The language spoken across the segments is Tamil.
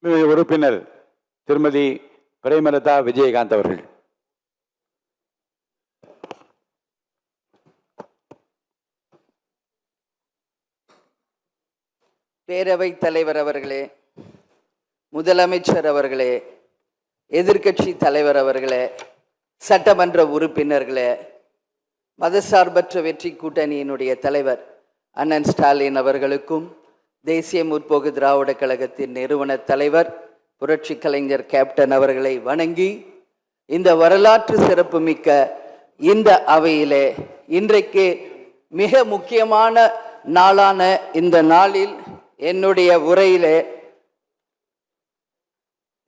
உறுப்பினர் திருமதி பிரேமலதா விஜயகாந்த் அவர்கள். பேரவைத் தலைவர் அவர்களே, முதலமைச்சர் அவர்களே, எதிர்க்கட்சி தலைவர் அவர்களே, சட்டமன்ற உறுப்பினர்களே, மதசார்பற்ற வெற்றி கூட்டணியினுடைய தலைவர் அண்ணன் ஸ்டாலின் அவர்களுக்கும், தேசிய முற்போக்கு திராவிட கழகத்தின் நிறுவன தலைவர் புரட்சி கலைஞர் கேப்டன் அவர்களை வணங்கி, இந்த வரலாற்று சிறப்புமிக்க இந்த அவையிலே இன்றைக்கு மிக முக்கியமான நாளான இந்த நாளில் என்னுடைய உரையிலே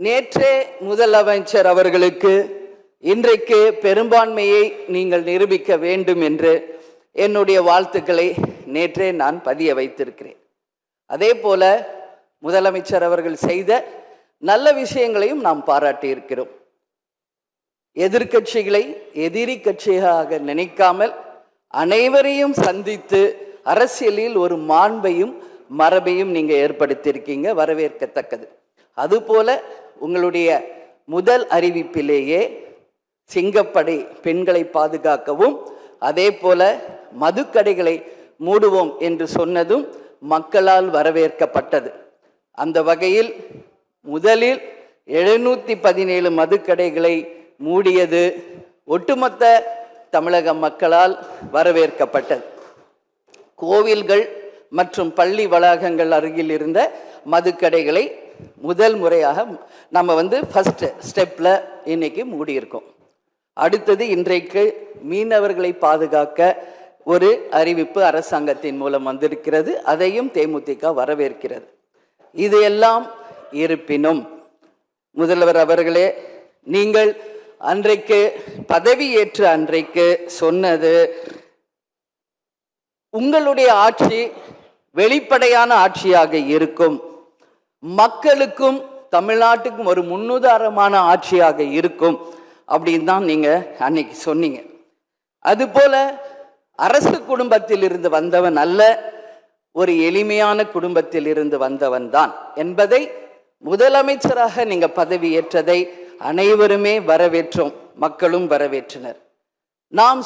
நேற்றே முதலமைச்சர் அவர்களுக்கு இன்றைக்கு பெரும்பான்மையை நீங்கள் நிரூபிக்க வேண்டும் என்று என்னுடைய வாழ்த்துக்களை நேற்றே நான் பதிய வைத்திருக்கிறேன். அதே போல முதலமைச்சர் அவர்கள் செய்த நல்ல விஷயங்களையும் நாம் பாராட்டி இருக்கிறோம். எதிர்கட்சிகளை எதிரி கட்சியாக நினைக்காமல் அனைவரையும் சந்தித்து அரசியலில் ஒரு மாண்பையும் மரபையும் நீங்க ஏற்படுத்தியிருக்கீங்க, வரவேற்கத்தக்கது. அதுபோல உங்களுடைய முதல் அறிவிப்பிலேயே சிங்கப்படை பெண்களை பாதுகாக்கவும், அதே போல மதுக்கடைகளை மூடுவோம் என்று சொன்னதும் மக்களால் வரவேற்கப்பட்டது. அந்த வகையில் முதலில் 717 மதுக்கடைகளை மூடியது ஒட்டுமொத்த தமிழக மக்களால் வரவேற்கப்பட்டது. கோவில்கள் மற்றும் பள்ளி வளாகங்கள் அருகில் இருந்த மதுக்கடைகளை முதல் முறையாக நம்ம ஃபர்ஸ்ட் ஸ்டெப்ல இன்னைக்கு மூடியிருக்கோம். அடுத்தது இன்றைக்கு மீனவர்களை பாதுகாக்க ஒரு அறிவிப்பு அரசாங்கத்தின் மூலம் வந்திருக்கிறது. அதையும் தேமுதிக வரவேற்கிறது. இது எல்லாம் இருப்பினும் முதல்வர் அவர்களே, நீங்கள் அன்றைக்கு பதவியேற்ற அன்றைக்கு சொன்னது உங்களுடைய ஆட்சி வெளிப்படையான ஆட்சியாக இருக்கும், மக்களுக்கும் தமிழ்நாட்டுக்கும் ஒரு முன்னுதாரணமான ஆட்சியாக இருக்கும் அப்படின்னு தான் நீங்க அன்னைக்கு சொன்னீங்க. அதுபோல அரசு குடும்பத்தில் இருந்து வந்தவன் அல்ல, ஒரு எளிமையான குடும்பத்தில் இருந்து வந்தவன் தான் என்பதை முதலமைச்சராக நீங்க பதவியேற்றதை அனைவருமே வரவேற்றோம், மக்களும் வரவேற்றனர். நாம்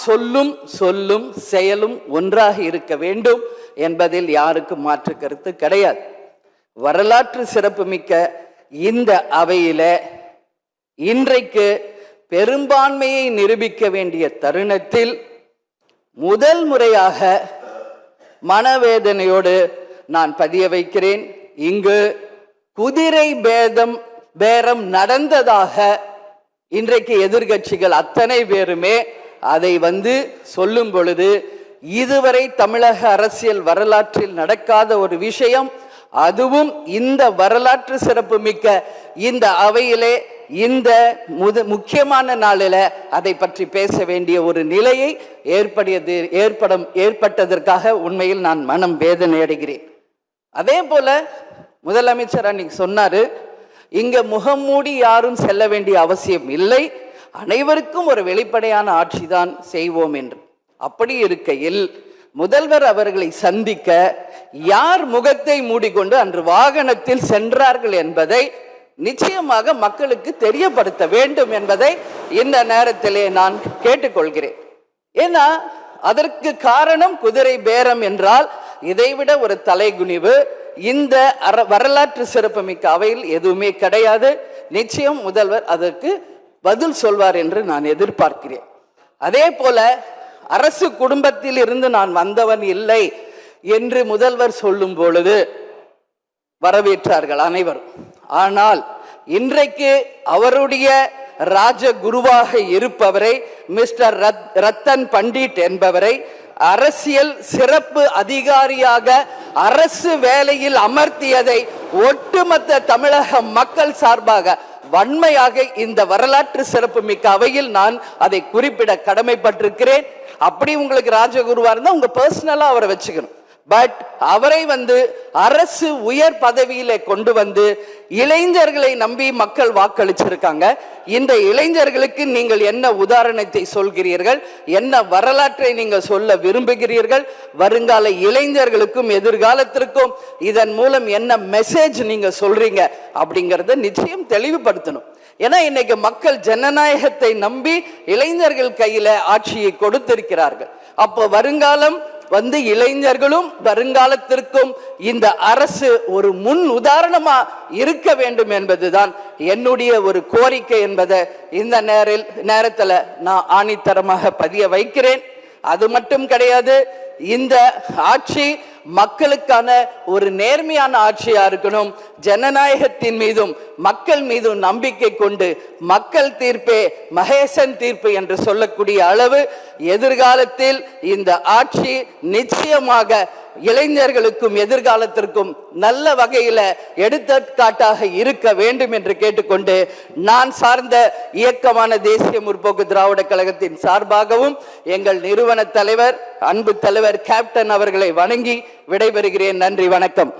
சொல்லும் செயலும் ஒன்றாக இருக்க வேண்டும் என்பதில் யாருக்கும் மாற்று கருத்து கிடையாது. வரலாற்று சிறப்புமிக்க இந்த அவையில இன்றைக்கு பெரும்பான்மையை நிரூபிக்க வேண்டிய தருணத்தில் முதல் முறையாக மனவேதனையோடு நான் பதிய வைக்கிறேன், இங்கு குதிரை பேரம் நடந்ததாக இன்றைக்கு எதிர்கட்சிகள் அத்தனை பேருமே அதை சொல்லும் பொழுது, இதுவரை தமிழக அரசியல் வரலாற்றில் நடக்காத ஒரு விஷயம், அதுவும் இந்த வரலாற்று சிறப்பு மிக்க இந்த அவையிலே இந்த முக்கியமான நாளில் அதை பற்றி பேச வேண்டிய ஒரு நிலையை ஏற்பட்டதற்காக உண்மையில் நான் மனம் வேதனை அடைகிறேன். அதே போல முதலமைச்சர் அன்னைக்கு சொன்னாரு, இங்க முகம் மூடி யாரும் செல்ல வேண்டிய அவசியம் இல்லை, அனைவருக்கும் ஒரு வெளிப்படையான ஆட்சி தான் செய்வோம் என்று. அப்படி இருக்கையில் முதல்வர் அவர்களை சந்திக்க யார் முகத்தை மூடிக்கொண்டு அன்று வாகனத்தில் சென்றார்கள் என்பதை நிச்சயமாக மக்களுக்கு தெரியப்படுத்த வேண்டும் என்பதை இந்த நேரத்திலே நான் கேட்டுக்கொள்கிறேன். ஏன்னா அதற்கு காரணம் குதிரை பேரம் என்றால் இதைவிட ஒரு தலைகுனிவு இந்த வரலாற்று சிறப்புமிக்க அவையில் எதுவுமே கிடையாது. நிச்சயம் முதல்வர் அதற்கு பதில் சொல்வார் என்று நான் எதிர்பார்க்கிறேன். அதே போல அரசு குடும்பத்தில் இருந்து நான் வந்தவன் இல்லை என்று முதல்வர் சொல்லும் பொழுது வரவேற்றார்கள் அனைவரும். ஆனால் இன்றைக்கு அவருடைய ராஜகுருவாக இருப்பவரை மிஸ்டர் ரத்தன் பண்டிட் என்பவரை அரசியல் சிறப்பு அதிகாரியாக அரசு வேலையில் அமர்த்தியதை ஒட்டுமொத்த தமிழக மக்கள் சார்பாக வன்மையாக இந்த வரலாற்று சிறப்பு மிக்க அவையில் நான் அதை குறிப்பிட கடமைப்பட்டிருக்கிறேன். அப்படி உங்களுக்கு ராஜகுருவா இருந்தா உங்க பர்சனலா அவரை வச்சுக்கணும். பட் அவரை அரசு உயர் பதவியில கொண்டு இளைஞர்களை நம்பி மக்கள் வாக்களிச்சிருக்காங்க. இந்த இளைஞர்களுக்கு நீங்கள் என்ன உதாரணத்தை சொல்கிறீர்கள், என்ன வரலாற்றை நீங்கள் சொல்ல விரும்புகிறீர்கள், வருங்கால இளைஞர்களுக்கும் எதிர்காலத்திற்கும் இதன் மூலம் என்ன மெசேஜ் நீங்க சொல்றீங்க அப்படிங்கறத நிச்சயம் தெளிவுபடுத்தணும். ஏன்னா இன்னைக்கு மக்கள் ஜனநாயகத்தை நம்பி இளைஞர்கள் கையில ஆட்சியை கொடுத்திருக்கிறார்கள். அப்போ வருங்காலம் இளைஞர்களும் வருங்காலத்திற்கும் இந்த அரசு ஒரு முன் உதாரணமா இருக்க வேண்டும் என்பதுதான் என்னுடைய ஒரு கோரிக்கை என்பதை இந்த நேரத்தில் நான் ஆணித்தரமாக பதிய வைக்கிறேன். அது மட்டும் கிடையாது, இந்த ஆட்சி மக்களுக்கான ஒரு நேர்மையான ஆட்சியா இருக்கணும். ஜனநாயகத்தின் மீதும் மக்கள் மீதும் நம்பிக்கை கொண்டு மக்கள் தீர்ப்பே மகேசன் தீர்ப்பு என்று சொல்லக்கூடிய அளவு எதிர்காலத்தில் இந்த ஆட்சி நிச்சயமாக இளைஞர்களுக்கும் எதிர்காலத்திற்கும் நல்ல வகையில எடுத்துக்காட்டாக இருக்க வேண்டும் என்று கேட்டுக்கொண்டு, நான் சார்ந்த இயக்கமான தேசிய முற்போக்கு திராவிட கழகத்தின் சார்பாகவும் எங்கள் நிறுவன தலைவர் அன்பு தலைவர் கேப்டன் அவர்களை வணங்கி விடைபெறுகிறேன். நன்றி, வணக்கம்.